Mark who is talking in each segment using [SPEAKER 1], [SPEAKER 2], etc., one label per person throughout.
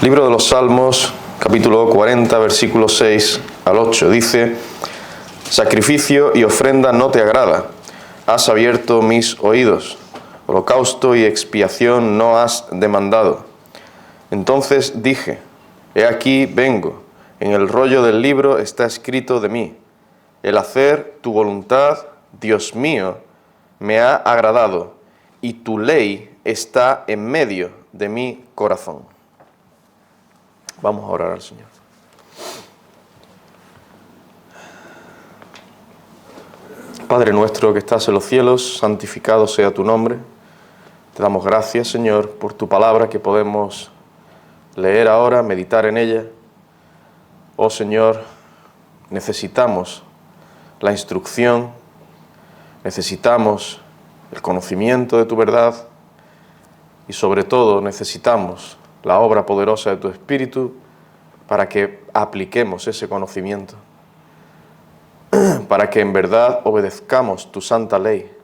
[SPEAKER 1] Libro de los Salmos, capítulo 40, versículo 6 al 8, dice: Sacrificio y ofrenda no te agrada, has abierto mis oídos, holocausto y expiación no has demandado. Entonces dije: he aquí vengo, en el rollo del libro está escrito de mí, el hacer tu voluntad, Dios mío, me ha agradado, y tu ley está en medio de mi corazón. Vamos a orar al Señor. Padre nuestro que estás en los cielos, santificado sea tu nombre. Te damos gracias, Señor, por tu palabra que podemos leer ahora, meditar en ella. Oh Señor, necesitamos la instrucción, necesitamos el conocimiento de tu verdad y sobre todo necesitamos la obra poderosa de tu Espíritu para que apliquemos ese conocimiento, para que en verdad obedezcamos tu santa ley.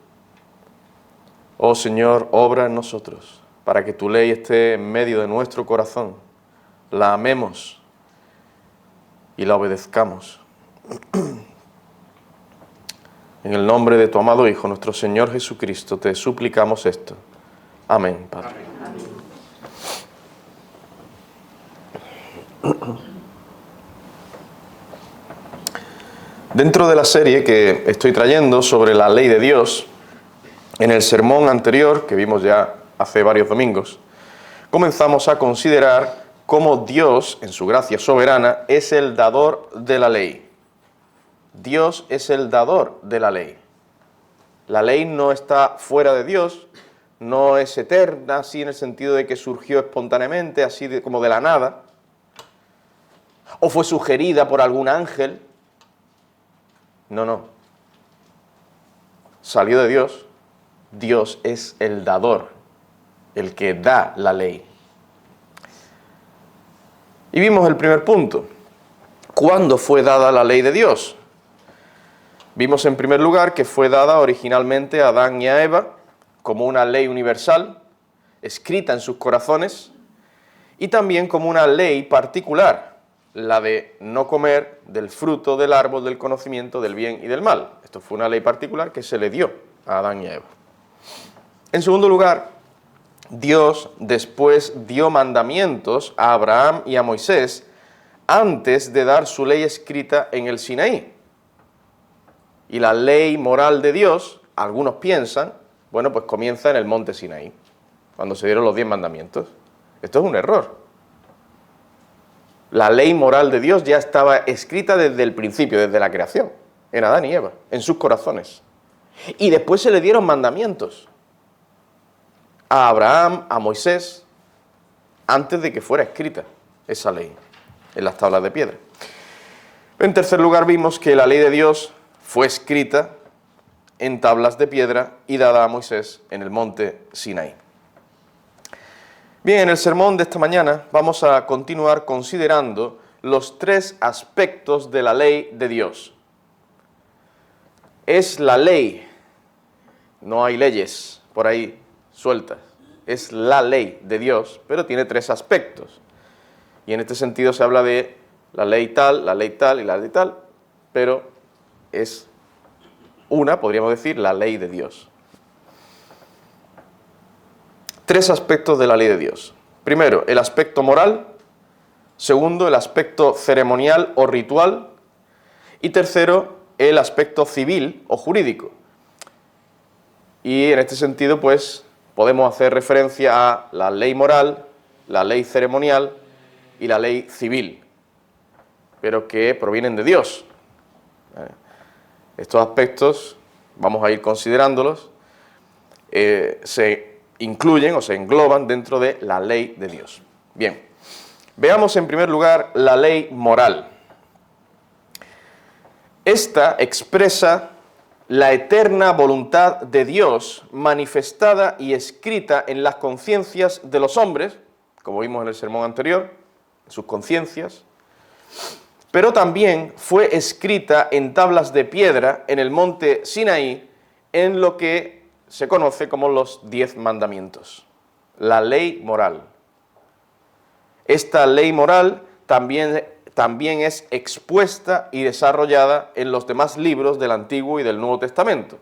[SPEAKER 1] Oh Señor, obra en nosotros, para que tu ley esté en medio de nuestro corazón, la amemos y la obedezcamos. En el nombre de tu amado Hijo, nuestro Señor Jesucristo, te suplicamos esto. Amén, Padre.
[SPEAKER 2] Amén.
[SPEAKER 1] Dentro de la serie que estoy trayendo sobre la ley de Dios, en el sermón anterior, que vimos ya hace varios domingos, comenzamos a considerar cómo Dios, en su gracia soberana, es el dador de la ley. Dios es el dador de la ley. La ley no está fuera de Dios, no es eterna, así en el sentido de que surgió espontáneamente, así como de la nada, o fue sugerida por algún ángel. No. Salió de Dios. Dios es el dador, el que da la ley. Y vimos el primer punto. ¿Cuándo fue dada la ley de Dios? Vimos en primer lugar que fue dada originalmente a Adán y a Eva como una ley universal, escrita en sus corazones, y también como una ley particular, la de no comer del fruto del árbol del conocimiento del bien y del mal. Esto fue una ley particular que se le dio a Adán y a Eva. En segundo lugar, Dios después dio mandamientos a Abraham y a Moisés antes de dar su ley escrita en el Sinaí. Y la ley moral de Dios, algunos piensan, bueno, pues comienza en el monte Sinaí, cuando se dieron los 10 mandamientos. Esto es un error. La ley moral de Dios ya estaba escrita desde el principio, desde la creación, en Adán y Eva, en sus corazones. Y después se le dieron mandamientos a Abraham, a Moisés, antes de que fuera escrita esa ley en las tablas de piedra. En tercer lugar, vimos que la ley de Dios fue escrita en tablas de piedra y dada a Moisés en el monte Sinaí. Bien, en el sermón de esta mañana vamos a continuar considerando los 3 aspectos de la ley de Dios. Es la ley, no hay leyes por ahí sueltas, es la ley de Dios, pero tiene 3 aspectos. Y en este sentido se habla de la ley tal y la ley tal, pero es podríamos decir, la ley de Dios. 3 aspectos de la ley de Dios. Primero, el aspecto moral. Segundo, el aspecto ceremonial o ritual. Y tercero, el aspecto civil o jurídico. Y en este sentido, pues, podemos hacer referencia a la ley moral, la ley ceremonial y la ley civil, pero que provienen de Dios. Estos aspectos, vamos a ir considerándolos, se incluyen o se engloban dentro de la ley de Dios. Bien, veamos en primer lugar la ley moral. Esta expresa la eterna voluntad de Dios manifestada y escrita en las conciencias de los hombres, como vimos en el sermón anterior, sus conciencias, pero también fue escrita en tablas de piedra en el monte Sinaí, en lo que se conoce como los 10 mandamientos, la ley moral. Esta ley moral también es expuesta y desarrollada en los demás libros del Antiguo y del Nuevo Testamento.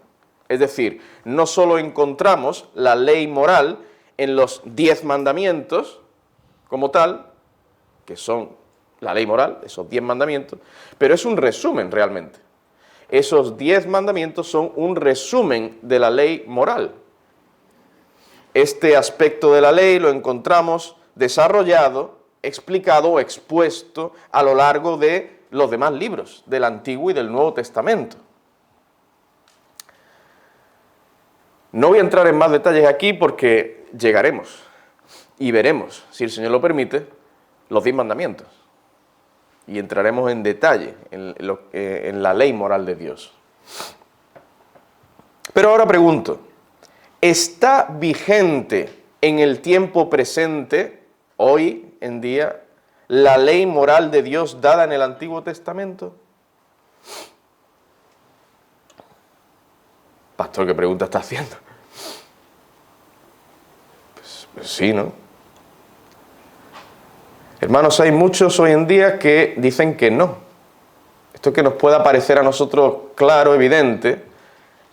[SPEAKER 1] Es decir, no solo encontramos la ley moral en los 10 mandamientos como tal, que son la ley moral, esos 10 mandamientos, pero es un resumen realmente. Esos 10 mandamientos son un resumen de la ley moral. Este aspecto de la ley lo encontramos desarrollado, explicado o expuesto a lo largo de los demás libros del Antiguo y del Nuevo Testamento. No voy a entrar en más detalles aquí porque llegaremos y veremos, si el Señor lo permite, los 10 mandamientos. Y entraremos en detalle en la ley moral de Dios. Pero ahora pregunto, ¿está vigente en el tiempo presente, hoy en día, la ley moral de Dios dada en el Antiguo Testamento? Pastor, ¿qué pregunta está haciendo? Pues sí, ¿no? Hermanos, hay muchos hoy en día que dicen que no. Esto que nos pueda parecer a nosotros claro, evidente,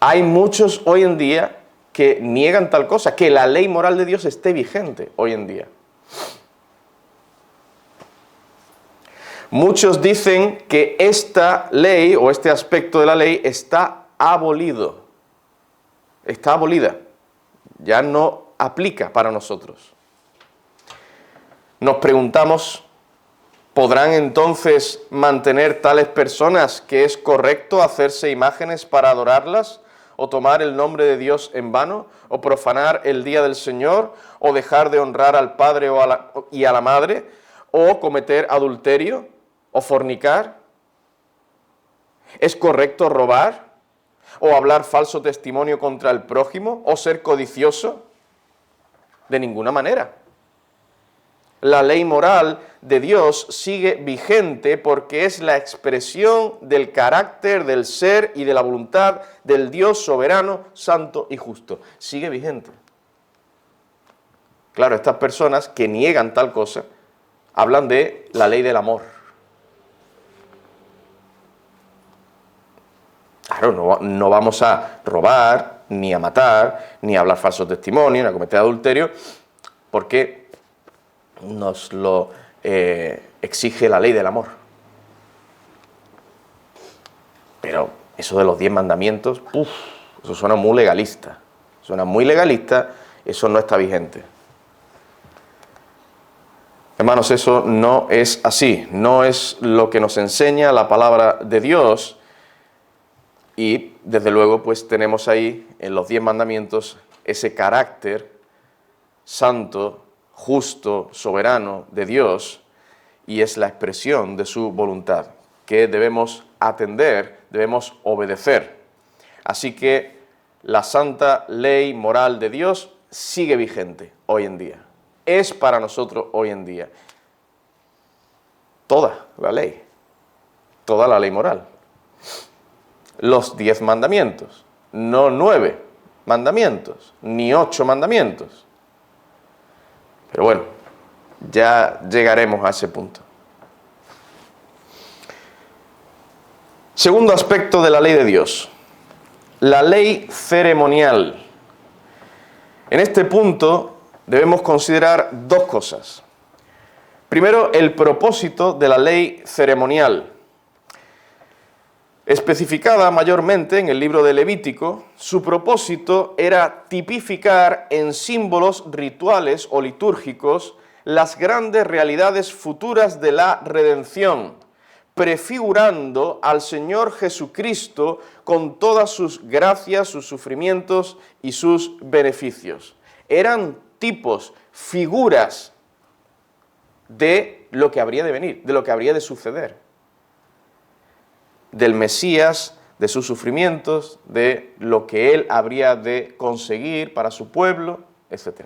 [SPEAKER 1] hay muchos hoy en día que niegan tal cosa, que la ley moral de Dios esté vigente hoy en día. Muchos dicen que esta ley o este aspecto de la ley está abolido, está abolida, ya no aplica para nosotros. Nos preguntamos, ¿podrán entonces mantener tales personas que es correcto hacerse imágenes para adorarlas? ¿O tomar el nombre de Dios en vano? ¿O profanar el día del Señor? ¿O dejar de honrar al padre y a la madre? ¿O cometer adulterio? ¿O fornicar? ¿Es correcto robar? ¿O hablar falso testimonio contra el prójimo? ¿O ser codicioso? De ninguna manera. La ley moral de Dios sigue vigente porque es la expresión del carácter, del ser y de la voluntad del Dios soberano, santo y justo. Sigue vigente. Claro, estas personas que niegan tal cosa hablan de la ley del amor. Claro, no vamos a robar, ni a matar, ni a hablar falso testimonio, ni a cometer adulterio, porque nos lo exige la ley del amor. Pero eso de los 10 mandamientos, eso suena muy legalista. Suena muy legalista, eso no está vigente. Hermanos, eso no es así, no es lo que nos enseña la palabra de Dios. Y desde luego pues tenemos ahí en los 10 mandamientos ese carácter santo, justo, soberano de Dios, y es la expresión de su voluntad, que debemos atender, debemos obedecer. Así que la santa ley moral de Dios sigue vigente hoy en día. Es para nosotros hoy en día toda la ley moral. Los 10 mandamientos, no 9 mandamientos, ni 8 mandamientos. Pero bueno, ya llegaremos a ese punto. Segundo aspecto de la ley de Dios, la ley ceremonial. En este punto debemos considerar dos cosas. Primero, el propósito de la ley ceremonial. Especificada mayormente en el libro de Levítico, su propósito era tipificar en símbolos rituales o litúrgicos las grandes realidades futuras de la redención, prefigurando al Señor Jesucristo con todas sus gracias, sus sufrimientos y sus beneficios. Eran tipos, figuras de lo que habría de venir, de lo que habría de suceder, del Mesías, de sus sufrimientos, de lo que él habría de conseguir para su pueblo, etc.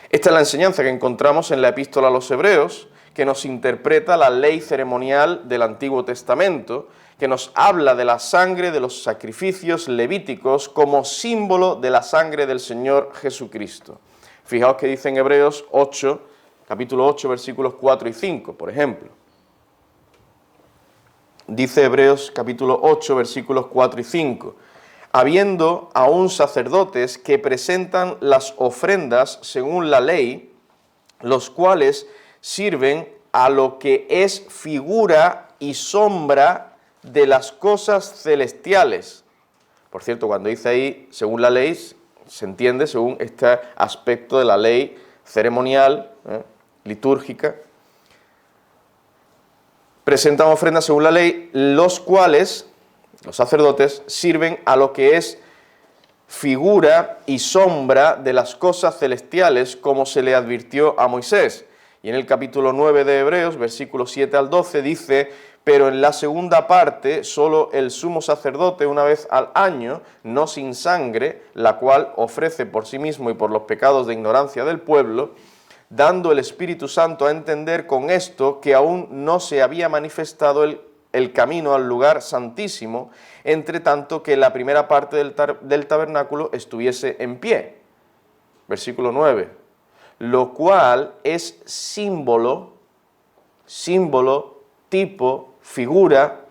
[SPEAKER 1] Esta es la enseñanza que encontramos en la Epístola a los Hebreos, que nos interpreta la ley ceremonial del Antiguo Testamento, que nos habla de la sangre de los sacrificios levíticos como símbolo de la sangre del Señor Jesucristo. Fijaos que dice en Hebreos 8, capítulo 8, versículos 4 y 5, por ejemplo. Dice Hebreos capítulo 8, versículos 4 y 5. Habiendo aún sacerdotes que presentan las ofrendas según la ley, los cuales sirven a lo que es figura y sombra de las cosas celestiales. Por cierto, cuando dice ahí, según la ley, se entiende según este aspecto de la ley ceremonial, litúrgica. Presentan ofrendas según la ley, los cuales, los sacerdotes, sirven a lo que es figura y sombra de las cosas celestiales, como se le advirtió a Moisés. Y en el capítulo 9 de Hebreos, versículos 7 al 12, dice: pero en la segunda parte, solo el sumo sacerdote una vez al año, no sin sangre, la cual ofrece por sí mismo y por los pecados de ignorancia del pueblo, dando el Espíritu Santo a entender con esto que aún no se había manifestado el camino al lugar santísimo, entre tanto que la primera parte del tabernáculo estuviese en pie. Versículo 9. Lo cual es símbolo, tipo, figura,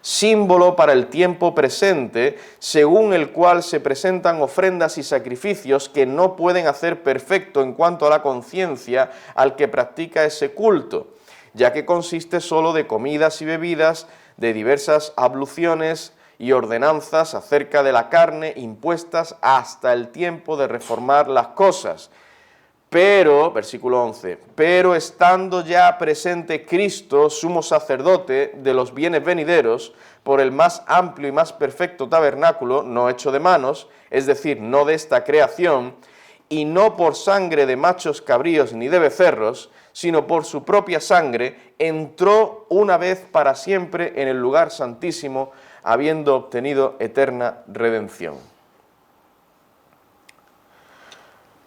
[SPEAKER 1] símbolo para el tiempo presente, según el cual se presentan ofrendas y sacrificios que no pueden hacer perfecto en cuanto a la conciencia al que practica ese culto, ya que consiste solo de comidas y bebidas, de diversas abluciones y ordenanzas acerca de la carne impuestas hasta el tiempo de reformar las cosas. Pero, versículo 11, pero estando ya presente Cristo, sumo sacerdote de los bienes venideros, por el más amplio y más perfecto tabernáculo, no hecho de manos, es decir, no de esta creación, y no por sangre de machos cabríos ni de becerros, sino por su propia sangre, entró una vez para siempre en el lugar santísimo, habiendo obtenido eterna redención.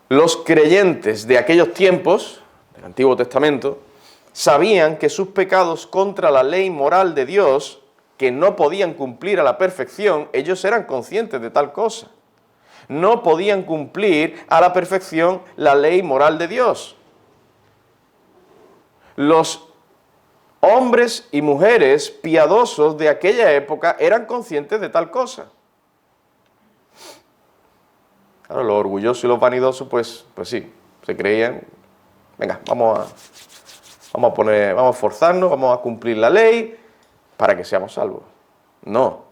[SPEAKER 1] Los creyentes de aquellos tiempos, del Antiguo Testamento, sabían que sus pecados contra la ley moral de Dios, que no podían cumplir a la perfección, ellos eran conscientes de tal cosa. No podían cumplir a la perfección la ley moral de Dios. Los hombres y mujeres piadosos de aquella época eran conscientes de tal cosa. Claro, los orgullosos y los vanidosos, pues sí, se creían, venga, vamos a esforzarnos, vamos a cumplir la ley para que seamos salvos. No.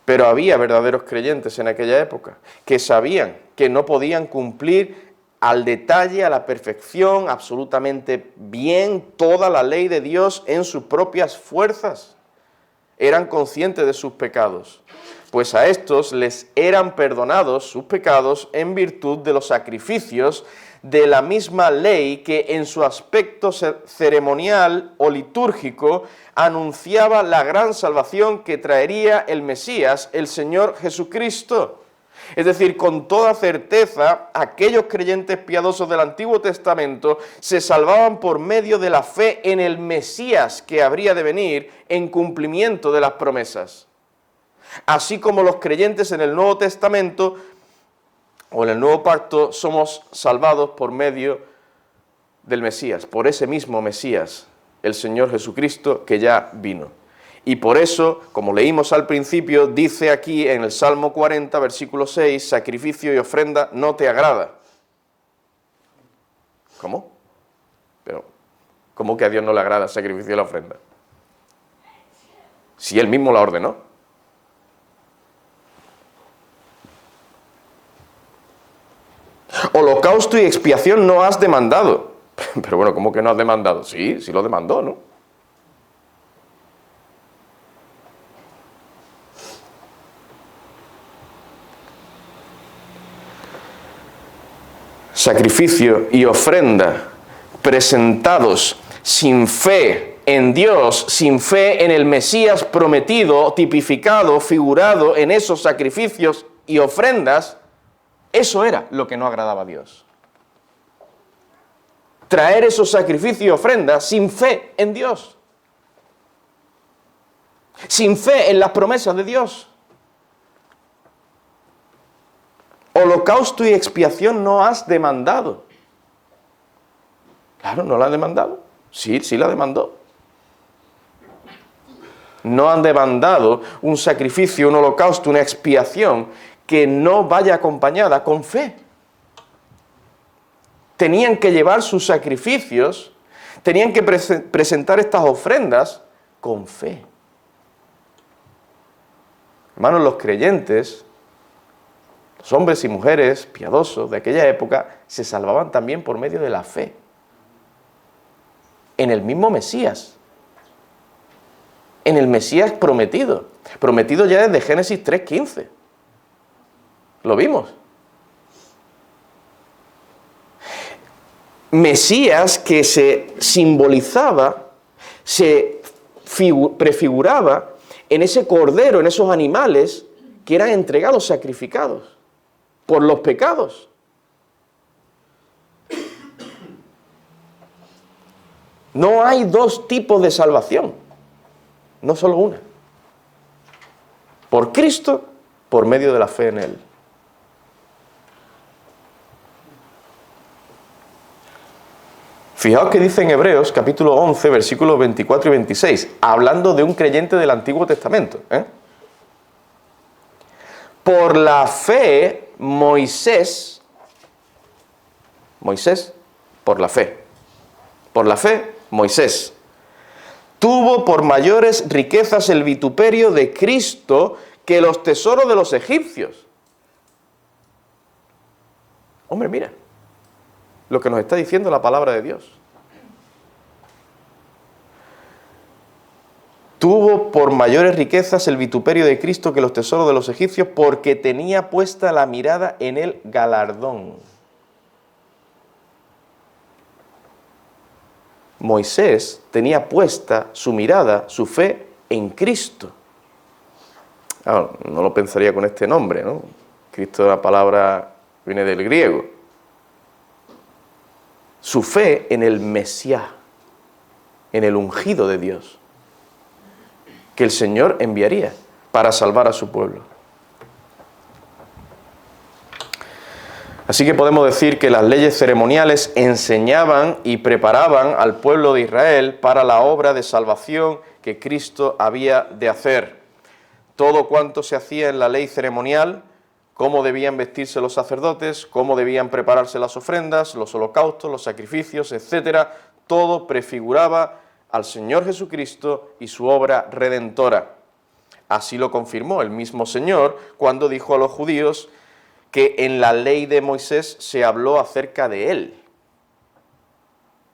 [SPEAKER 1] Pero había verdaderos creyentes en aquella época que sabían que no podían cumplir al detalle, a la perfección, absolutamente bien toda la ley de Dios en sus propias fuerzas. Eran conscientes de sus pecados. Pues a estos les eran perdonados sus pecados en virtud de los sacrificios de la misma ley que en su aspecto ceremonial o litúrgico anunciaba la gran salvación que traería el Mesías, el Señor Jesucristo. Es decir, con toda certeza, aquellos creyentes piadosos del Antiguo Testamento se salvaban por medio de la fe en el Mesías que habría de venir en cumplimiento de las promesas. Así como los creyentes en el Nuevo Testamento o en el Nuevo Pacto somos salvados por medio del Mesías, por ese mismo Mesías, el Señor Jesucristo que ya vino. Y por eso, como leímos al principio, dice aquí en el Salmo 40, versículo 6, sacrificio y ofrenda no te agrada. ¿Cómo? Pero, ¿cómo que a Dios no le agrada el sacrificio y la ofrenda? Si Él mismo la ordenó. Holocausto y expiación no has demandado. Pero bueno, ¿cómo que no has demandado? Sí lo demandó, ¿no? Sacrificio y ofrenda presentados sin fe en Dios, sin fe en el Mesías prometido, tipificado, figurado en esos sacrificios y ofrendas, eso era lo que no agradaba a Dios. Traer esos sacrificios y ofrendas sin fe en Dios. Sin fe en las promesas de Dios. Holocausto y expiación no has demandado. Claro, ¿no la ha demandado? Sí, sí la demandó. No han demandado un sacrificio, un holocausto, una expiación que no vaya acompañada con fe. Tenían que llevar sus sacrificios, tenían que presentar estas ofrendas con fe. Hermanos, los creyentes, los hombres y mujeres piadosos de aquella época, se salvaban también por medio de la fe en el mismo Mesías, en el Mesías prometido ya desde Génesis 3:15. Lo vimos. Mesías que se simbolizaba, se prefiguraba en ese cordero, en esos animales que eran entregados, sacrificados por los pecados. No hay dos tipos de salvación, no solo una. Por Cristo, por medio de la fe en Él. Fijaos que dice en Hebreos, capítulo 11, versículos 24 y 26, hablando de un creyente del Antiguo Testamento. Por la fe, Moisés, por la fe, Moisés, tuvo por mayores riquezas el vituperio de Cristo que los tesoros de los egipcios. Hombre, mira lo que nos está diciendo la palabra de Dios. Tuvo por mayores riquezas el vituperio de Cristo que los tesoros de los egipcios, porque tenía puesta la mirada en el galardón. Moisés tenía puesta su mirada, su fe en Cristo. Claro, no lo pensaría con este nombre, ¿no? Cristo, la palabra viene del griego. Su fe en el Mesías, en el ungido de Dios, que el Señor enviaría para salvar a su pueblo. Así que podemos decir que las leyes ceremoniales enseñaban y preparaban al pueblo de Israel para la obra de salvación que Cristo había de hacer. Todo cuanto se hacía en la ley ceremonial, cómo debían vestirse los sacerdotes, cómo debían prepararse las ofrendas, los holocaustos, los sacrificios, etc., todo prefiguraba al Señor Jesucristo y su obra redentora. Así lo confirmó el mismo Señor cuando dijo a los judíos que en la ley de Moisés se habló acerca de Él.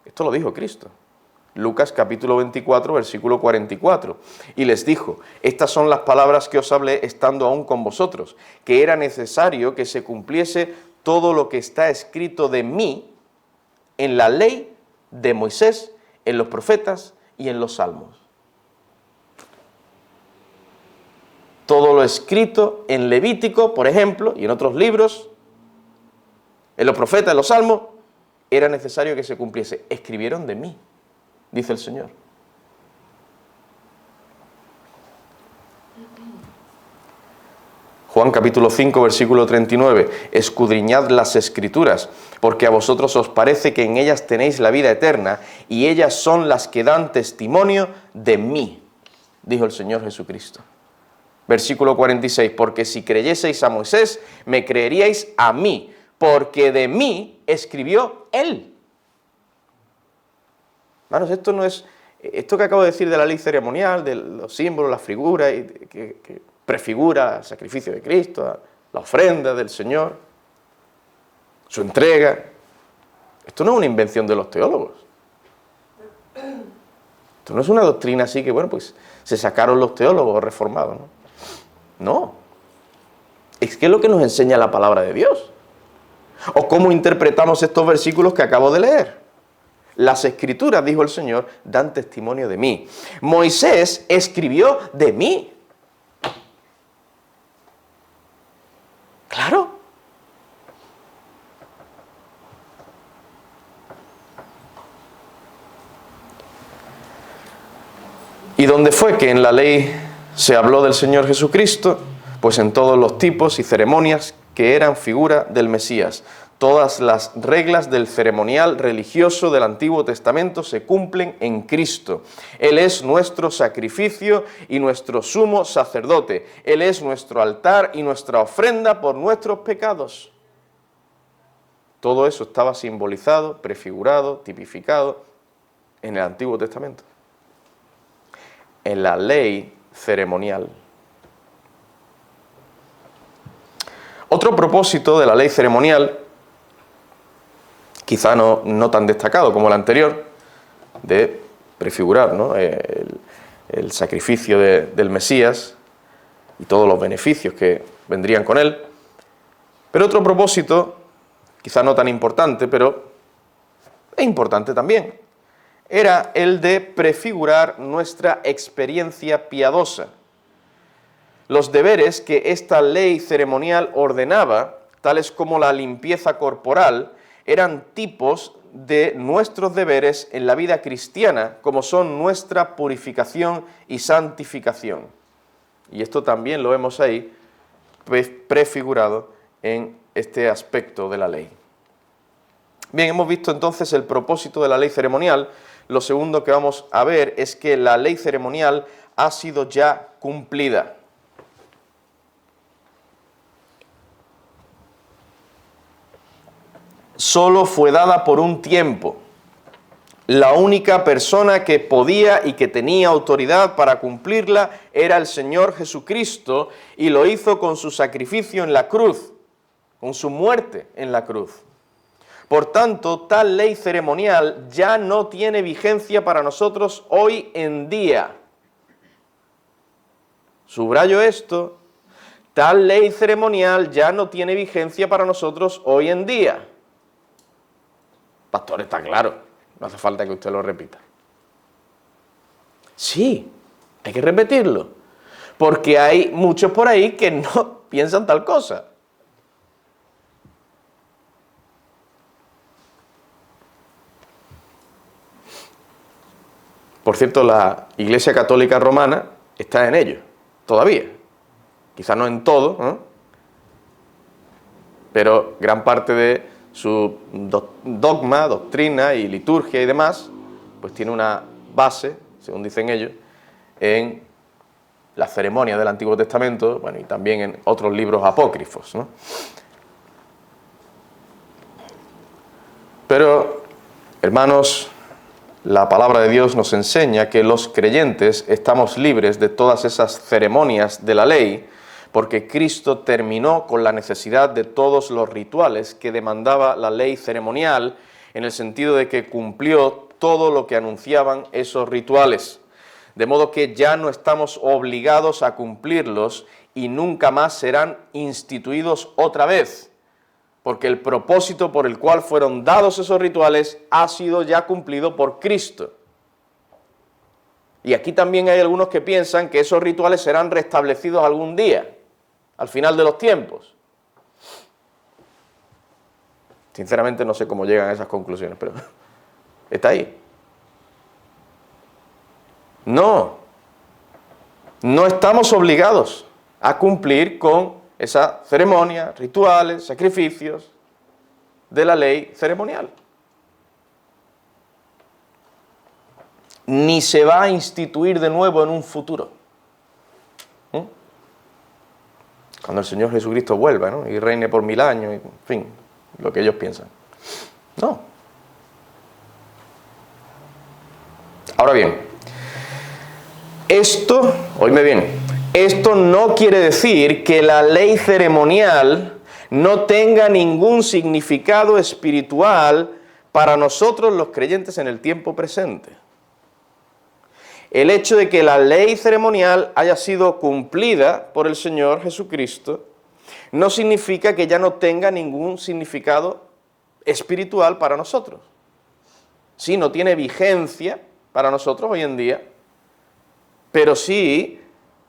[SPEAKER 1] Esto lo dijo Cristo. Lucas capítulo 24, versículo 44. Y les dijo, estas son las palabras que os hablé estando aún con vosotros, que era necesario que se cumpliese todo lo que está escrito de mí en la ley de Moisés, en los profetas y en los salmos. Todo lo escrito en Levítico, por ejemplo, y en otros libros, en los profetas, en los salmos, era necesario que se cumpliese. Escribieron de mí, dice el Señor. Juan capítulo 5, versículo 39. Escudriñad las Escrituras, porque a vosotros os parece que en ellas tenéis la vida eterna, y ellas son las que dan testimonio de mí, dijo el Señor Jesucristo. Versículo 46. Porque si creyeseis a Moisés, me creeríais a mí, porque de mí escribió él. Hermanos, esto no es... Esto que acabo de decir de la ley ceremonial, de los símbolos, las figuras, que prefigura el sacrificio de Cristo, la ofrenda del Señor, su entrega. Esto no es una invención de los teólogos. Esto no es una doctrina así que, bueno, pues se sacaron los teólogos reformados, ¿no? No. Es que es lo que nos enseña la palabra de Dios. ¿O cómo interpretamos estos versículos que acabo de leer? Las Escrituras, dijo el Señor, dan testimonio de mí. Moisés escribió de mí. Claro. ¿Y dónde fue que en la ley se habló del Señor Jesucristo? Pues en todos los tipos y ceremonias que eran figura del Mesías. Todas las reglas del ceremonial religioso del Antiguo Testamento se cumplen en Cristo. Él es nuestro sacrificio y nuestro sumo sacerdote. Él es nuestro altar y nuestra ofrenda por nuestros pecados. Todo eso estaba simbolizado, prefigurado, tipificado en el Antiguo Testamento. En la ley ceremonial. Otro propósito de la ley ceremonial, quizá no tan destacado como el anterior, de prefigurar, ¿no?, el sacrificio del Mesías y todos los beneficios que vendrían con él. Pero otro propósito, quizá no tan importante, pero es importante también, era el de prefigurar nuestra experiencia piadosa. Los deberes que esta ley ceremonial ordenaba, tales como la limpieza corporal, eran tipos de nuestros deberes en la vida cristiana, como son nuestra purificación y santificación. Y esto también lo vemos ahí prefigurado en este aspecto de la ley. Bien, hemos visto entonces el propósito de la ley ceremonial. Lo segundo que vamos a ver es que la ley ceremonial ha sido ya cumplida. Solo fue dada por un tiempo. La única persona que podía y que tenía autoridad para cumplirla era el Señor Jesucristo, y lo hizo con su sacrificio en la cruz, con su muerte en la cruz. Por tanto, tal ley ceremonial ya no tiene vigencia para nosotros hoy en día. Subrayo esto, tal ley ceremonial ya no tiene vigencia para nosotros hoy en día. Pastor, está claro, no hace falta que usted lo repita. Sí, hay que repetirlo, porque hay muchos por ahí que no piensan tal cosa. Por cierto, la Iglesia Católica Romana está en ello, todavía. Quizás no en todo, ¿no?, pero gran parte de su dogma, doctrina y liturgia y demás, pues tiene una base, según dicen ellos, en las ceremonias del Antiguo Testamento, bueno, y también en otros libros apócrifos, ¿no? Pero, hermanos, la palabra de Dios nos enseña que los creyentes estamos libres de todas esas ceremonias de la ley, porque Cristo terminó con la necesidad de todos los rituales que demandaba la ley ceremonial, en el sentido de que cumplió todo lo que anunciaban esos rituales. De modo que ya no estamos obligados a cumplirlos y nunca más serán instituidos otra vez, porque el propósito por el cual fueron dados esos rituales ha sido ya cumplido por Cristo. Y aquí también hay algunos que piensan que esos rituales serán restablecidos algún día, al final de los tiempos. Sinceramente no sé cómo llegan a esas conclusiones, pero está ahí. No estamos obligados a cumplir con esa ceremonia, rituales, sacrificios de la ley ceremonial. Ni se va a instituir de nuevo en un futuro. Cuando el Señor Jesucristo vuelva, ¿no?, y reine por 1000 años, en fin, lo que ellos piensan. No. Ahora bien, esto, oídme bien, esto no quiere decir que la ley ceremonial no tenga ningún significado espiritual para nosotros los creyentes en el tiempo presente. El hecho de que la ley ceremonial haya sido cumplida por el Señor Jesucristo no significa que ya no tenga ningún significado espiritual para nosotros. Sí, no tiene vigencia para nosotros hoy en día, pero sí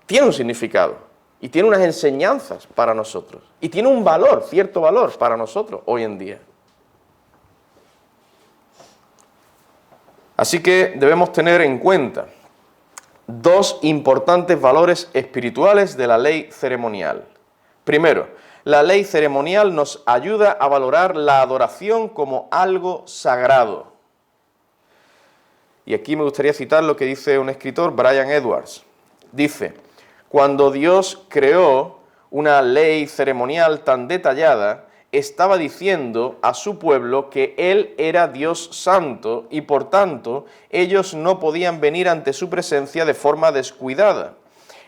[SPEAKER 1] tiene un significado y tiene unas enseñanzas para nosotros y tiene un valor, cierto valor para nosotros hoy en día. Así que debemos tener en cuenta dos importantes valores espirituales de la ley ceremonial. Primero, La ley ceremonial nos ayuda a valorar la adoración como algo sagrado. Y aquí me gustaría citar lo que dice un escritor, Brian Edwards. Dice: cuando Dios creó una ley ceremonial tan detallada, estaba diciendo a su pueblo que Él era Dios santo y por tanto ellos no podían venir ante su presencia de forma descuidada.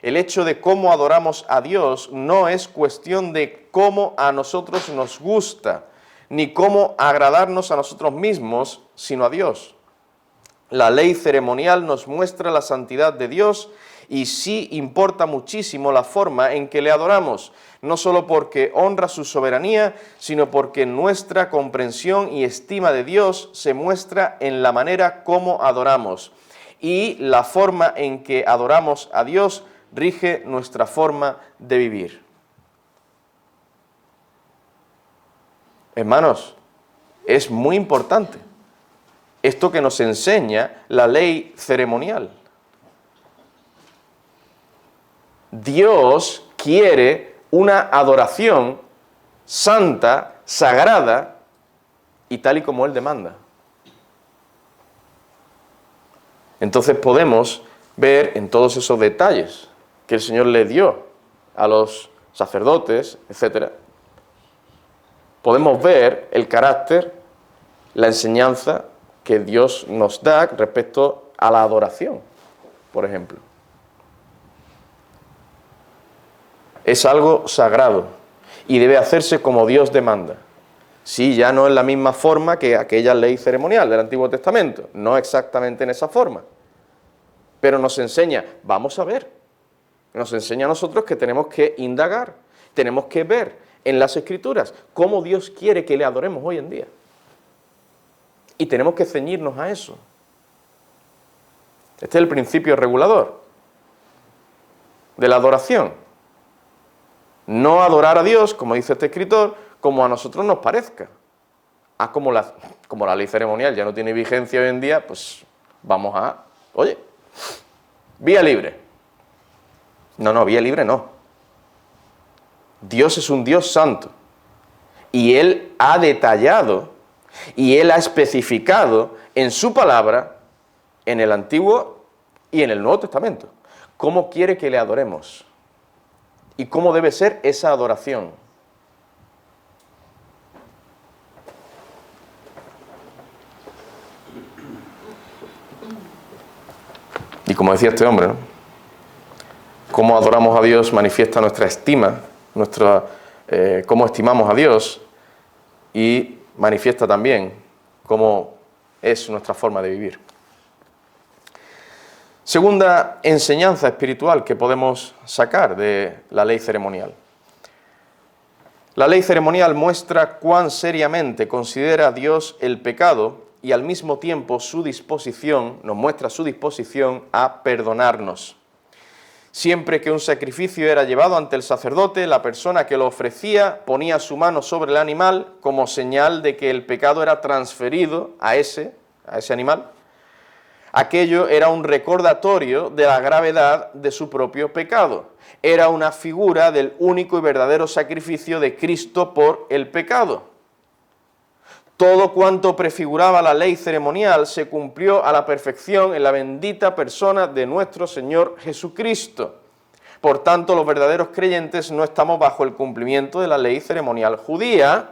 [SPEAKER 1] El hecho de cómo adoramos a Dios no es cuestión de cómo a nosotros nos gusta, ni cómo agradarnos a nosotros mismos, sino a Dios. La ley ceremonial nos muestra la santidad de Dios y sí importa muchísimo la forma en que le adoramos, no solo porque honra su soberanía, sino porque nuestra comprensión y estima de Dios se muestra en la manera como adoramos. Y la forma en que adoramos a Dios rige nuestra forma de vivir. Hermanos, es muy importante esto que nos enseña la ley ceremonial. Dios quiere una adoración santa, sagrada y tal y como Él demanda. Entonces podemos ver en todos esos detalles que el Señor le dio a los sacerdotes, etc. Podemos ver el carácter, la enseñanza que Dios nos da respecto a la adoración, por ejemplo. Es algo sagrado y debe hacerse como Dios demanda. Sí, ya no en la misma forma que aquella ley ceremonial del Antiguo Testamento, no exactamente en esa forma, pero nos enseña, vamos a ver, nos enseña a nosotros que tenemos que indagar, tenemos que ver en las Escrituras cómo Dios quiere que le adoremos hoy en día. Y tenemos que ceñirnos a eso. Este es el principio regulador de la adoración. No adorar a Dios, como dice este escritor, como a nosotros nos parezca. Como la ley ceremonial ya no tiene vigencia hoy en día, pues vamos a... Oye, vía libre. No, vía libre no. Dios es un Dios santo. Y Él ha detallado y Él ha especificado en su palabra, en el Antiguo y en el Nuevo Testamento, cómo quiere que le adoremos y cómo debe ser esa adoración. Y como decía este hombre, ¿no? Cómo adoramos a Dios manifiesta nuestra estima, cómo estimamos a Dios, y manifiesta también cómo es nuestra forma de vivir. Segunda enseñanza espiritual que podemos sacar de la ley ceremonial. La ley ceremonial muestra cuán seriamente considera Dios el pecado y al mismo tiempo nos muestra su disposición a perdonarnos. Siempre que un sacrificio era llevado ante el sacerdote, la persona que lo ofrecía ponía su mano sobre el animal como señal de que el pecado era transferido a ese animal. Aquello era un recordatorio de la gravedad de su propio pecado. Era una figura del único y verdadero sacrificio de Cristo por el pecado. Todo cuanto prefiguraba la ley ceremonial se cumplió a la perfección en la bendita persona de nuestro Señor Jesucristo. Por tanto, los verdaderos creyentes no estamos bajo el cumplimiento de la ley ceremonial judía,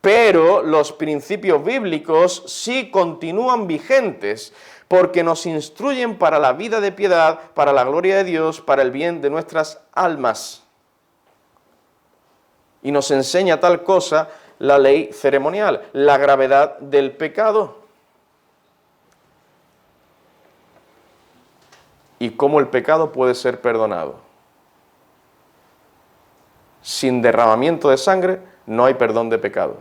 [SPEAKER 1] pero los principios bíblicos sí continúan vigentes, porque nos instruyen para la vida de piedad, para la gloria de Dios, para el bien de nuestras almas. Y nos enseña tal cosa la ley ceremonial, la gravedad del pecado. Y cómo el pecado puede ser perdonado. Sin derramamiento de sangre no hay perdón de pecado.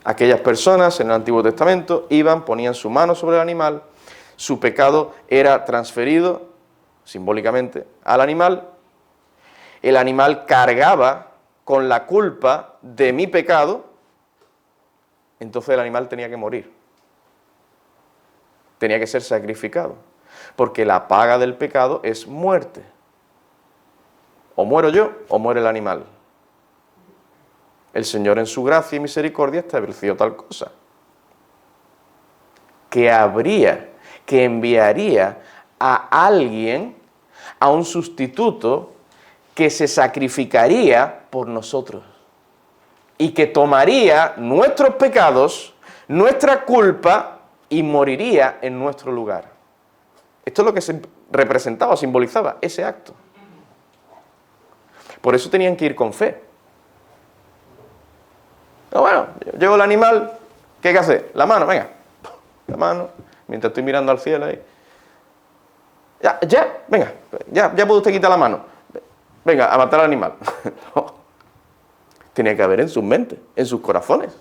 [SPEAKER 1] Aquellas personas en el Antiguo Testamento ponían su mano sobre el animal, su pecado era transferido simbólicamente al animal, el animal cargaba con la culpa de mi pecado, entonces el animal tenía que morir, tenía que ser sacrificado, porque la paga del pecado es muerte. o muero yo o muere el animal. El Señor en su gracia y misericordia estableció tal cosa. Que enviaría a alguien, a un sustituto, que se sacrificaría por nosotros y que tomaría nuestros pecados, nuestra culpa y moriría en nuestro lugar. Esto es lo que se representaba, simbolizaba ese acto. Por eso tenían que ir con fe. No, bueno, llevo el animal, ¿qué hay que hacer? La mano, venga, la mano, mientras estoy mirando al cielo ahí. Venga, ya puede usted quitar la mano. Venga, a matar al animal. No. Tenía que haber en sus mentes, en sus corazones,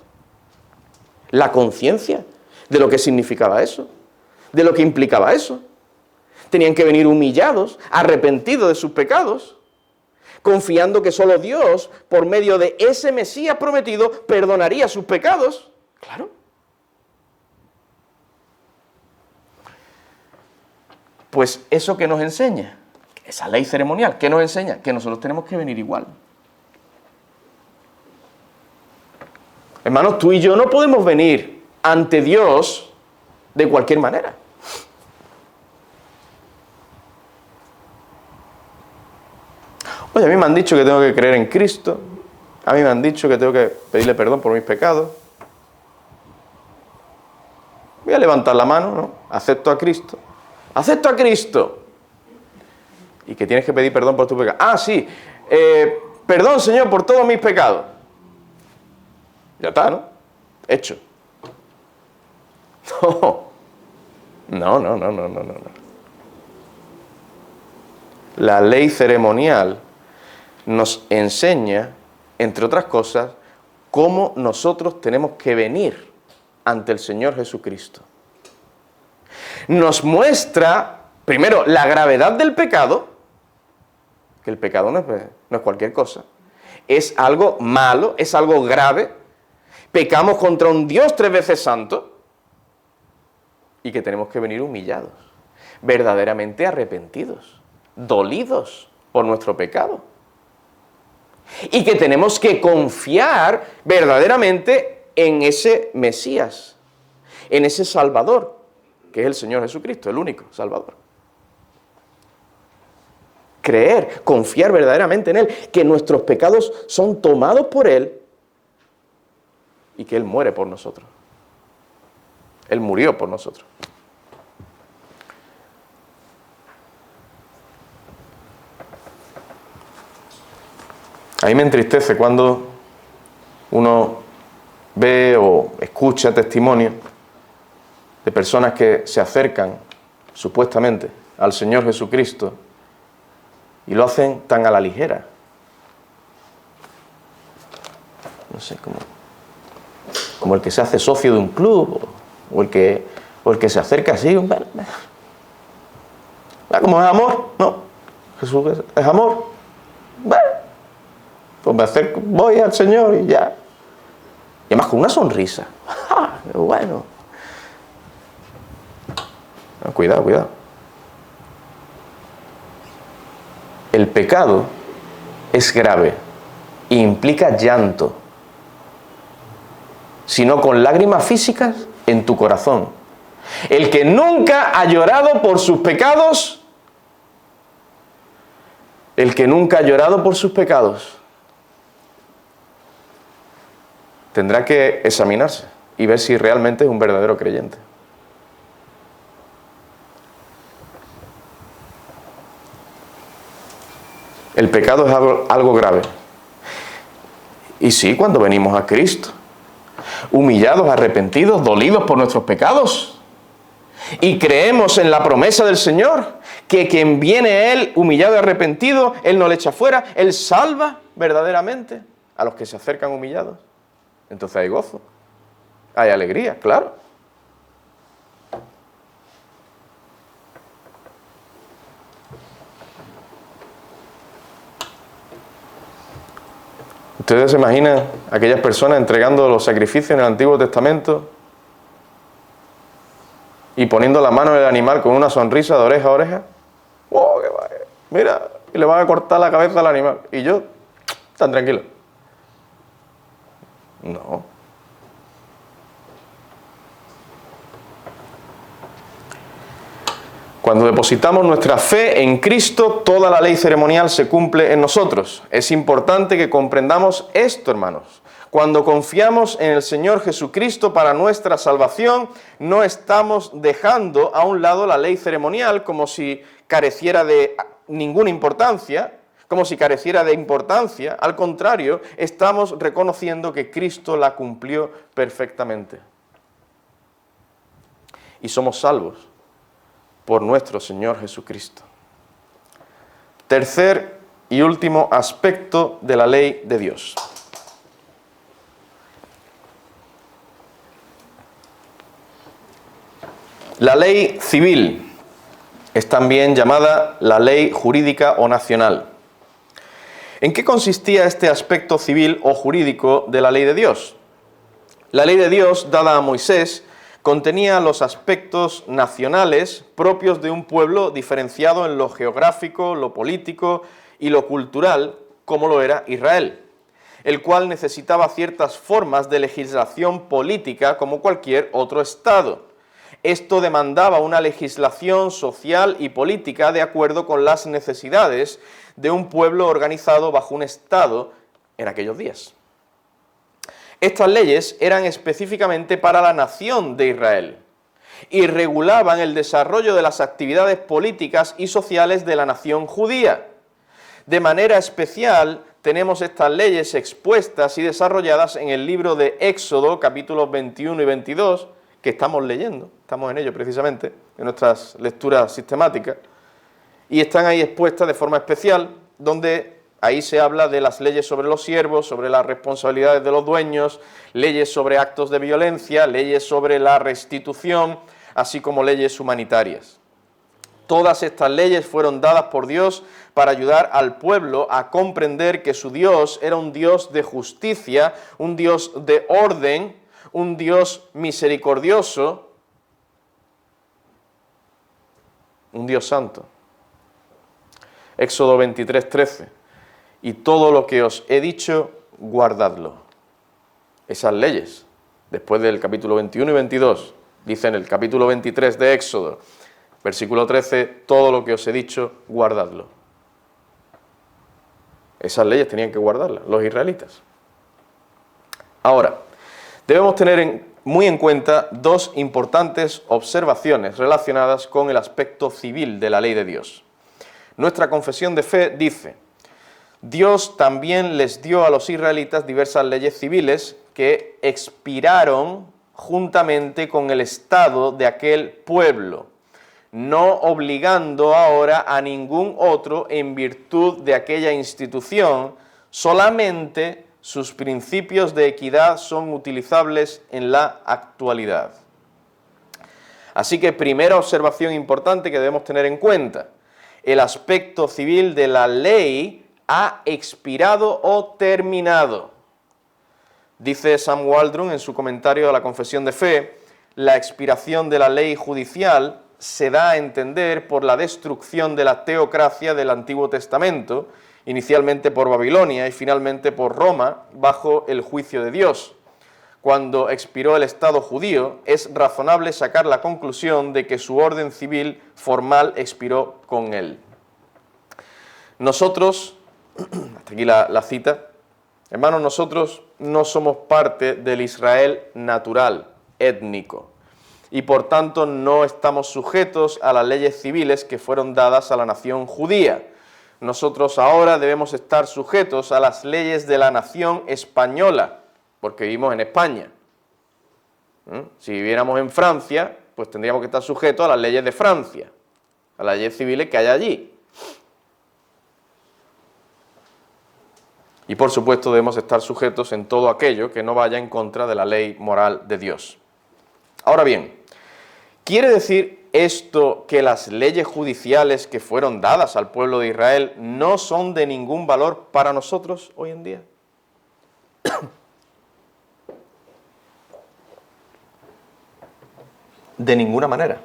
[SPEAKER 1] la conciencia de lo que significaba eso, de lo que implicaba eso. Tenían que venir humillados, arrepentidos de sus pecados, confiando que solo Dios, por medio de ese Mesías prometido, perdonaría sus pecados. Claro. Pues eso que nos enseña, esa ley ceremonial, ¿qué nos enseña? Que nosotros tenemos que venir igual. Hermanos, tú y yo no podemos venir ante Dios de cualquier manera. Oye, a mí me han dicho que tengo que creer en Cristo, a mí me han dicho que tengo que pedirle perdón por mis pecados. Voy a levantar la mano, ¿no? Acepto a Cristo. ¡Acepto a Cristo! Y que tienes que pedir perdón por tus pecados. Ah, sí, perdón, Señor, por todos mis pecados. Ya está, ¿no? Hecho. No. La ley ceremonial nos enseña, entre otras cosas, cómo nosotros tenemos que venir ante el Señor Jesucristo. Nos muestra, primero, la gravedad del pecado, que el pecado no es cualquier cosa, es algo malo, es algo grave, pecamos contra un Dios 3 veces santo, y que tenemos que venir humillados, verdaderamente arrepentidos, dolidos por nuestro pecado. Y que tenemos que confiar verdaderamente en ese Mesías, en ese Salvador, que es el Señor Jesucristo, el único Salvador. Creer, confiar verdaderamente en Él, que nuestros pecados son tomados por Él y que Él muere por nosotros. Él murió por nosotros. A mí me entristece cuando uno ve o escucha testimonios de personas que se acercan, supuestamente, al Señor Jesucristo y lo hacen tan a la ligera. No sé, como el que se hace socio de un club o el que se acerca así. Como es amor, ¿no? Jesús es amor. Bueno, pues me acerco, voy al Señor y ya. Y además con una sonrisa. ¡Qué bueno! No, cuidado. El pecado es grave e implica llanto, sino con lágrimas físicas en tu corazón. El que nunca ha llorado por sus pecados, tendrá que examinarse y ver si realmente es un verdadero creyente. El pecado es algo grave. Y sí, cuando venimos a Cristo, humillados, arrepentidos, dolidos por nuestros pecados, y creemos en la promesa del Señor, que quien viene a Él humillado y arrepentido, Él no le echa fuera, Él salva verdaderamente a los que se acercan humillados. Entonces hay gozo, hay alegría, claro. ¿Ustedes se imaginan aquellas personas entregando los sacrificios en el Antiguo Testamento y poniendo la mano en el animal con una sonrisa de oreja a oreja? ¡Oh, qué vaya! Mira, y le van a cortar la cabeza al animal. Y yo, tan tranquilo. No. Cuando depositamos nuestra fe en Cristo, toda la ley ceremonial se cumple en nosotros. Es importante que comprendamos esto, hermanos. Cuando confiamos en el Señor Jesucristo para nuestra salvación, no estamos dejando a un lado la ley ceremonial como si careciera de ninguna importancia, como si careciera de importancia. Al contrario, estamos reconociendo que Cristo la cumplió perfectamente. Y somos salvos por nuestro Señor Jesucristo. Tercer y último aspecto de la ley de Dios. La ley civil es también llamada la ley jurídica o nacional. ¿En qué consistía este aspecto civil o jurídico de la ley de Dios? La ley de Dios, dada a Moisés, contenía los aspectos nacionales propios de un pueblo diferenciado en lo geográfico, lo político y lo cultural, como lo era Israel, el cual necesitaba ciertas formas de legislación política como cualquier otro estado. Esto demandaba una legislación social y política de acuerdo con las necesidades de un pueblo organizado bajo un estado en aquellos días. Estas leyes eran específicamente para la nación de Israel y regulaban el desarrollo de las actividades políticas y sociales de la nación judía. De manera especial, tenemos estas leyes expuestas y desarrolladas en el libro de Éxodo, capítulos 21 y 22, que estamos leyendo, estamos en ello precisamente, en nuestras lecturas sistemáticas, y están ahí expuestas de forma especial, donde ahí se habla de las leyes sobre los siervos, sobre las responsabilidades de los dueños, leyes sobre actos de violencia, leyes sobre la restitución, así como leyes humanitarias. Todas estas leyes fueron dadas por Dios para ayudar al pueblo a comprender que su Dios era un Dios de justicia, un Dios de orden, un Dios misericordioso, un Dios santo. Éxodo 23:13. Y todo lo que os he dicho, guardadlo. Esas leyes, después del capítulo 21 y 22, dice en el capítulo 23 de Éxodo, versículo 13, todo lo que os he dicho, guardadlo. Esas leyes tenían que guardarlas los israelitas. Ahora, debemos tener muy en cuenta dos importantes observaciones relacionadas con el aspecto civil de la ley de Dios. Nuestra confesión de fe dice: Dios también les dio a los israelitas diversas leyes civiles que expiraron juntamente con el estado de aquel pueblo, no obligando ahora a ningún otro en virtud de aquella institución, solamente sus principios de equidad son utilizables en la actualidad. Así que primera observación importante que debemos tener en cuenta: el aspecto civil de la ley ha expirado o terminado. Dice Sam Waldron en su comentario a la Confesión de Fe, la expiración de la ley judicial se da a entender por la destrucción de la teocracia del Antiguo Testamento, inicialmente por Babilonia y finalmente por Roma, bajo el juicio de Dios. Cuando expiró el Estado judío, es razonable sacar la conclusión de que su orden civil formal expiró con él. Nosotros, hasta aquí la cita, hermanos, nosotros no somos parte del Israel natural, étnico, y por tanto no estamos sujetos a las leyes civiles que fueron dadas a la nación judía. Nosotros ahora debemos estar sujetos a las leyes de la nación española, porque vivimos en España. Si viviéramos en Francia, pues tendríamos que estar sujetos a las leyes de Francia, a las leyes civiles que hay allí. Y por supuesto debemos estar sujetos en todo aquello que no vaya en contra de la ley moral de Dios. Ahora bien, ¿quiere decir esto que las leyes judiciales que fueron dadas al pueblo de Israel no son de ningún valor para nosotros hoy en día? De ninguna manera.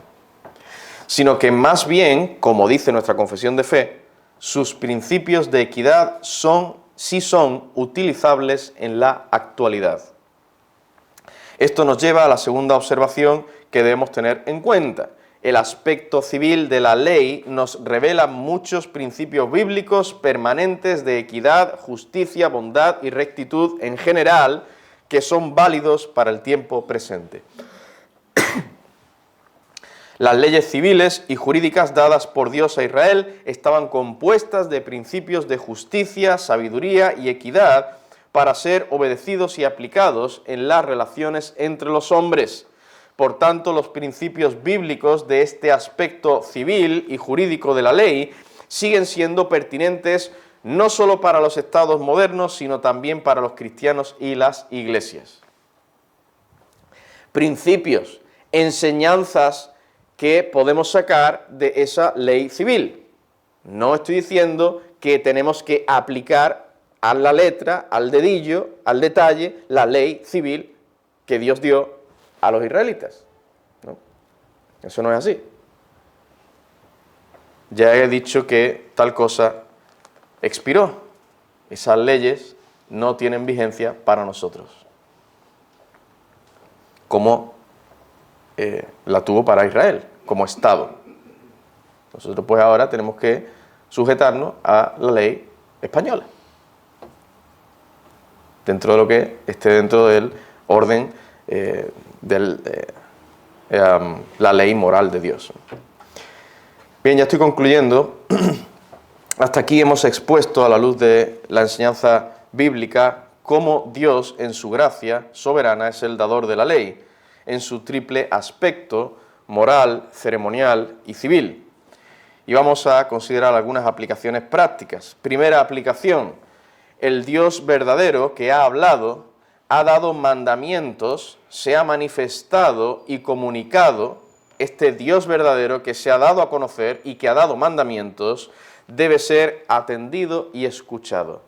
[SPEAKER 1] Sino que más bien, como dice nuestra confesión de fe, sus principios de equidad sí son utilizables en la actualidad. Esto nos lleva a la segunda observación que debemos tener en cuenta. El aspecto civil de la ley nos revela muchos principios bíblicos permanentes de equidad, justicia, bondad y rectitud en general, que son válidos para el tiempo presente. Las leyes civiles y jurídicas dadas por Dios a Israel estaban compuestas de principios de justicia, sabiduría y equidad para ser obedecidos y aplicados en las relaciones entre los hombres. Por tanto, los principios bíblicos de este aspecto civil y jurídico de la ley siguen siendo pertinentes no solo para los estados modernos, sino también para los cristianos y las iglesias. Principios, enseñanzas que podemos sacar de esa ley civil. No estoy diciendo que tenemos que aplicar a la letra, al dedillo, al detalle, la ley civil que Dios dio a los israelitas. ¿No? Eso no es así. Ya he dicho que tal cosa expiró. Esas leyes no tienen vigencia para nosotros, como la tuvo para Israel, como Estado. Nosotros pues ahora tenemos que sujetarnos a la ley española, dentro de lo que esté dentro del orden la ley moral de Dios. Bien, ya estoy concluyendo. Hasta aquí hemos expuesto a la luz de la enseñanza bíblica cómo Dios en su gracia soberana es el dador de la ley, en su triple aspecto moral, ceremonial y civil. Y vamos a considerar algunas aplicaciones prácticas. Primera aplicación: el Dios verdadero que ha hablado, ha dado mandamientos, se ha manifestado y comunicado. Este Dios verdadero que se ha dado a conocer y que ha dado mandamientos debe ser atendido y escuchado.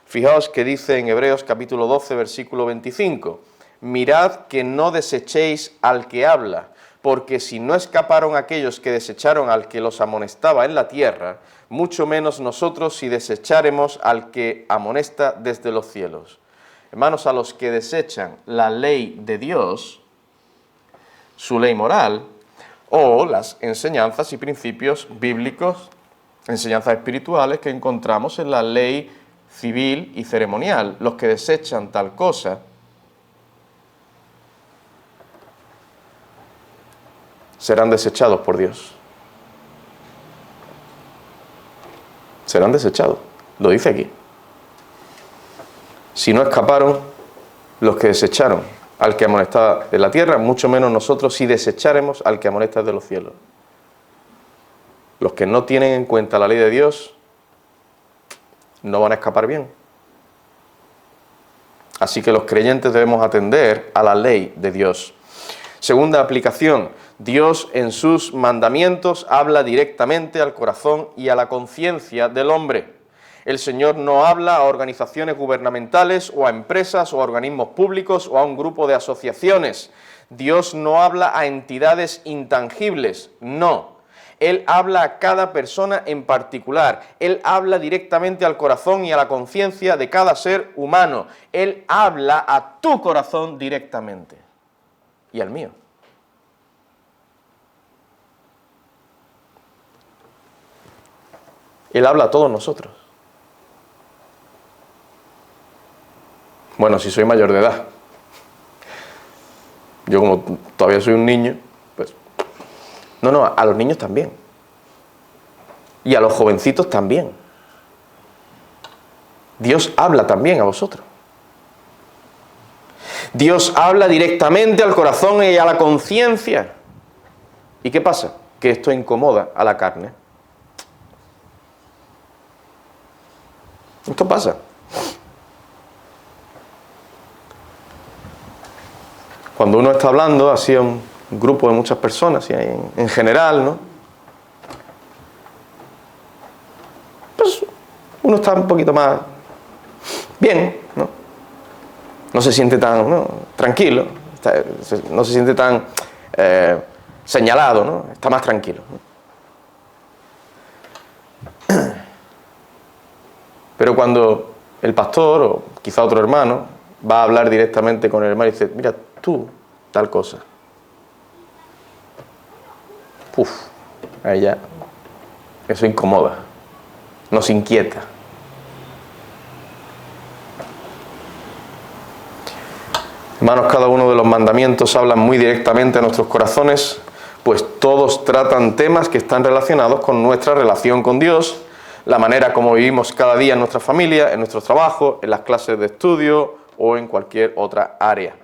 [SPEAKER 1] Fijaos que dice en Hebreos capítulo 12, versículo 25, mirad que no desechéis al que habla, porque si no escaparon aquellos que desecharon al que los amonestaba en la tierra, mucho menos nosotros si desecháremos al que amonesta desde los cielos. Hermanos, a los que desechan la ley de Dios, su ley moral, o las enseñanzas y principios bíblicos, enseñanzas espirituales que encontramos en la ley civil y ceremonial, los que desechan tal cosa, serán desechados por Dios. Serán desechados, lo dice aquí. Si no escaparon los que desecharon al que amonestaba de la tierra, mucho menos nosotros si desecharemos al que amonesta de los cielos. Los que no tienen en cuenta la ley de Dios no van a escapar bien. Así que los creyentes debemos atender a la ley de Dios. Segunda aplicación: Dios en sus mandamientos habla directamente al corazón y a la conciencia del hombre. El Señor no habla a organizaciones gubernamentales o a empresas o a organismos públicos o a un grupo de asociaciones. Dios no habla a entidades intangibles, no. Él habla a cada persona en particular. Él habla directamente al corazón y a la conciencia de cada ser humano. Él habla a tu corazón directamente y al mío. Él habla a todos nosotros. Bueno, si soy mayor de edad. Yo como todavía soy un niño, pues... No, a los niños también. Y a los jovencitos también. Dios habla también a vosotros. Dios habla directamente al corazón y a la conciencia. ¿Y qué pasa? Que esto incomoda a la carne. Esto pasa. Cuando uno está hablando así a un grupo de muchas personas, en general, ¿no? Pues uno está un poquito más bien, ¿no? No se siente tan tranquilo, no se siente tan señalado, ¿no? Está más tranquilo, ¿no? Pero cuando el pastor o quizá otro hermano va a hablar directamente con el hermano y dice, mira, tú, tal cosa. Uf, a ella eso incomoda, nos inquieta. Hermanos, cada uno de los mandamientos hablan muy directamente a nuestros corazones, pues todos tratan temas que están relacionados con nuestra relación con Dios, la manera como vivimos cada día en nuestra familia, en nuestro trabajo, en las clases de estudio o en cualquier otra área.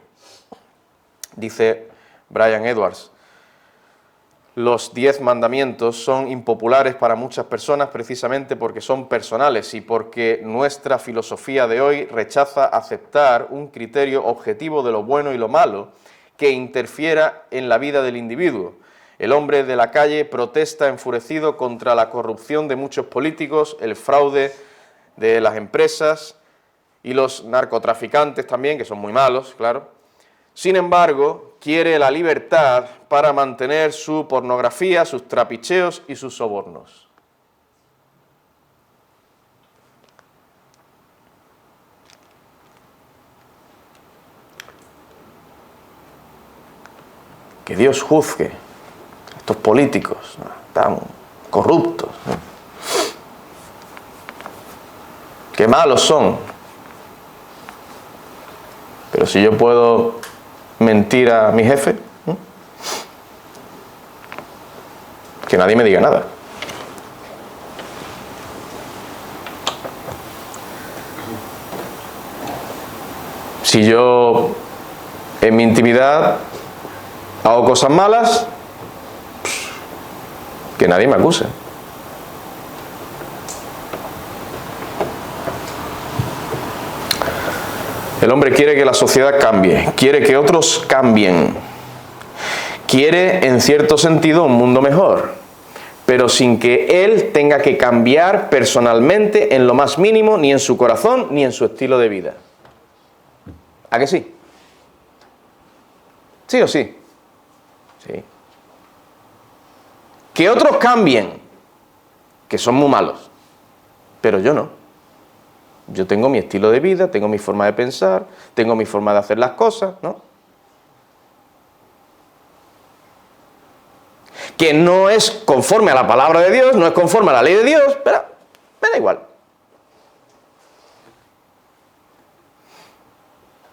[SPEAKER 1] Dice Brian Edwards, los 10 mandamientos son impopulares para muchas personas precisamente porque son personales y porque nuestra filosofía de hoy rechaza aceptar un criterio objetivo de lo bueno y lo malo que interfiera en la vida del individuo. El hombre de la calle protesta enfurecido contra la corrupción de muchos políticos, el fraude de las empresas y los narcotraficantes también, que son muy malos, claro. Sin embargo, quiere la libertad para mantener su pornografía, sus trapicheos y sus sobornos. Que Dios juzgue a estos políticos, ¿no?, tan corruptos, ¿no? Qué malos son. Pero si yo puedo mentir a mi jefe, ¿no?, que nadie me diga nada. Si yo en mi intimidad hago cosas malas, que nadie me acuse. El hombre quiere que la sociedad cambie, quiere que otros cambien, quiere en cierto sentido un mundo mejor, pero sin que él tenga que cambiar personalmente en lo más mínimo, ni en su corazón, ni en su estilo de vida. ¿A que sí? ¿Sí o sí? Sí. Que otros cambien, que son muy malos, pero yo no. Yo tengo mi estilo de vida, tengo mi forma de pensar, tengo mi forma de hacer las cosas, ¿no? Que no es conforme a la palabra de Dios, no es conforme a la ley de Dios, pero me da igual.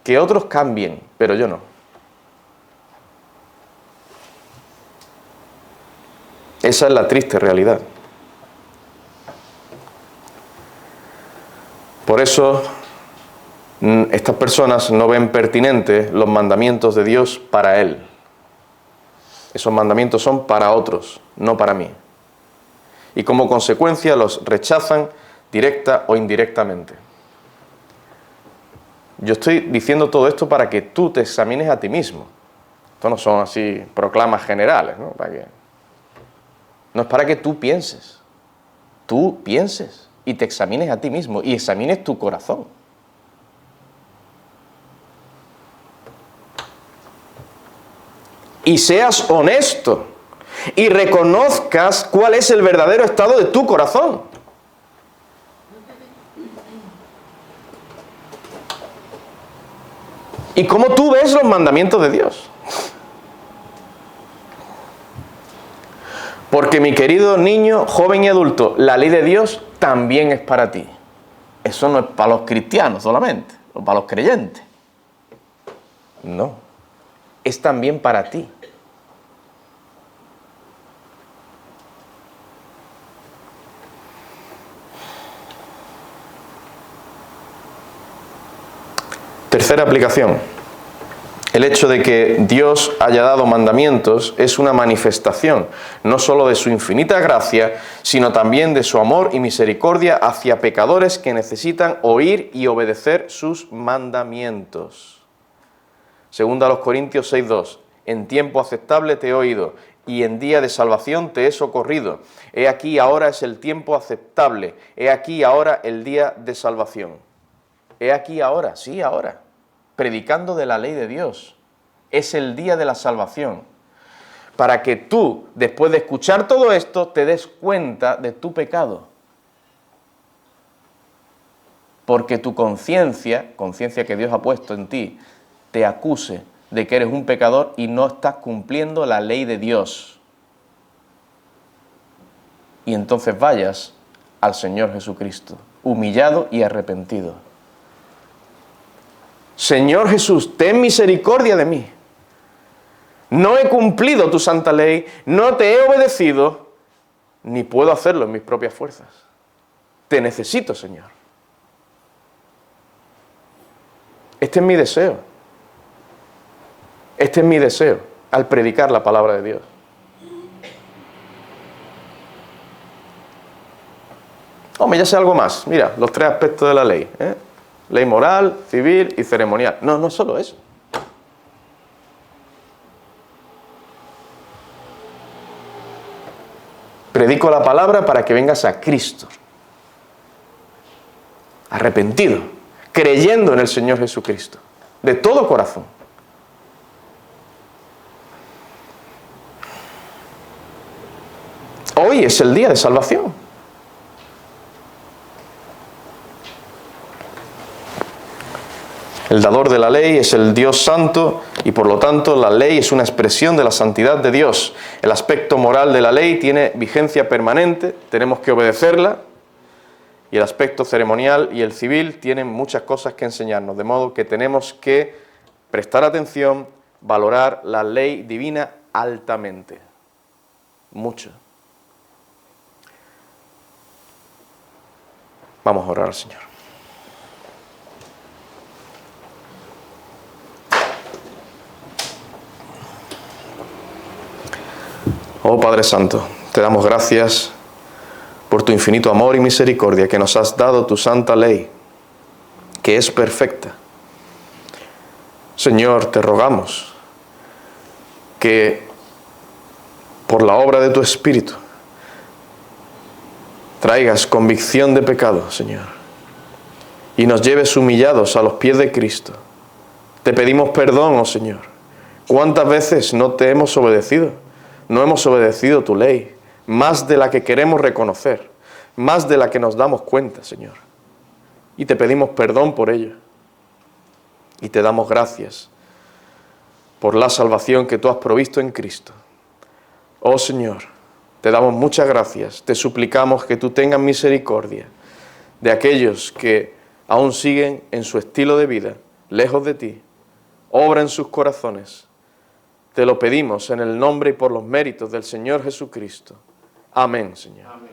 [SPEAKER 1] Que otros cambien, pero yo no. Esa es la triste realidad. Por eso, estas personas no ven pertinentes los mandamientos de Dios para Él. Esos mandamientos son para otros, no para mí. Y como consecuencia los rechazan directa o indirectamente. Yo estoy diciendo todo esto para que tú te examines a ti mismo. Esto no son así proclamas generales, ¿no? No es para que tú pienses. Tú pienses y te examines a ti mismo y examines tu corazón. Y seas honesto y reconozcas cuál es el verdadero estado de tu corazón. Y cómo tú ves los mandamientos de Dios. Porque mi querido niño, joven y adulto, la ley de Dios también es para ti. Eso no es para los cristianos solamente, o para los creyentes. No, es también para ti. Tercera aplicación. El hecho de que Dios haya dado mandamientos es una manifestación no solo de su infinita gracia, sino también de su amor y misericordia hacia pecadores que necesitan oír y obedecer sus mandamientos. Segunda a los Corintios 6:2. En tiempo aceptable te he oído, y en día de salvación te he socorrido. He aquí ahora es el tiempo aceptable, he aquí ahora el día de salvación. He aquí ahora, sí, ahora. Predicando de la ley de Dios. Es el día de la salvación. Para que tú, después de escuchar todo esto, te des cuenta de tu pecado. porque tu conciencia, conciencia que Dios ha puesto en ti, te acuse de que eres un pecador y no estás cumpliendo la ley de Dios. Y entonces vayas al Señor Jesucristo, humillado y arrepentido. Señor Jesús, ten misericordia de mí. No he cumplido tu santa ley, no te he obedecido, ni puedo hacerlo en mis propias fuerzas. Te necesito, Señor. Este es mi deseo. Este es mi deseo al predicar la palabra de Dios. Hombre, ya sé algo más. Mira, los 3 aspectos de la ley. Ley moral, civil y ceremonial. No, no solo eso. Predico la palabra para que vengas a Cristo. Arrepentido, creyendo en el Señor Jesucristo. De todo corazón. Hoy es el día de salvación. El dador de la ley es el Dios santo y por lo tanto la ley es una expresión de la santidad de Dios. El aspecto moral de la ley tiene vigencia permanente, tenemos que obedecerla, y el aspecto ceremonial y el civil tienen muchas cosas que enseñarnos, de modo que tenemos que prestar atención, valorar la ley divina altamente, mucho. Vamos a orar al Señor. Oh Padre Santo, te damos gracias por tu infinito amor y misericordia que nos has dado tu santa ley, que es perfecta. Señor, te rogamos que por la obra de tu Espíritu traigas convicción de pecado, Señor, y nos lleves humillados a los pies de Cristo. Te pedimos perdón, oh Señor. ¿Cuántas veces no te hemos obedecido? No hemos obedecido tu ley, más de la que queremos reconocer, más de la que nos damos cuenta, Señor. Y te pedimos perdón por ello. Y te damos gracias por la salvación que tú has provisto en Cristo. Oh Señor, te damos muchas gracias. Te suplicamos que tú tengas misericordia de aquellos que aún siguen en su estilo de vida, lejos de ti. Obra en sus corazones. Te lo pedimos en el nombre y por los méritos del Señor Jesucristo. Amén, Señor. Amén.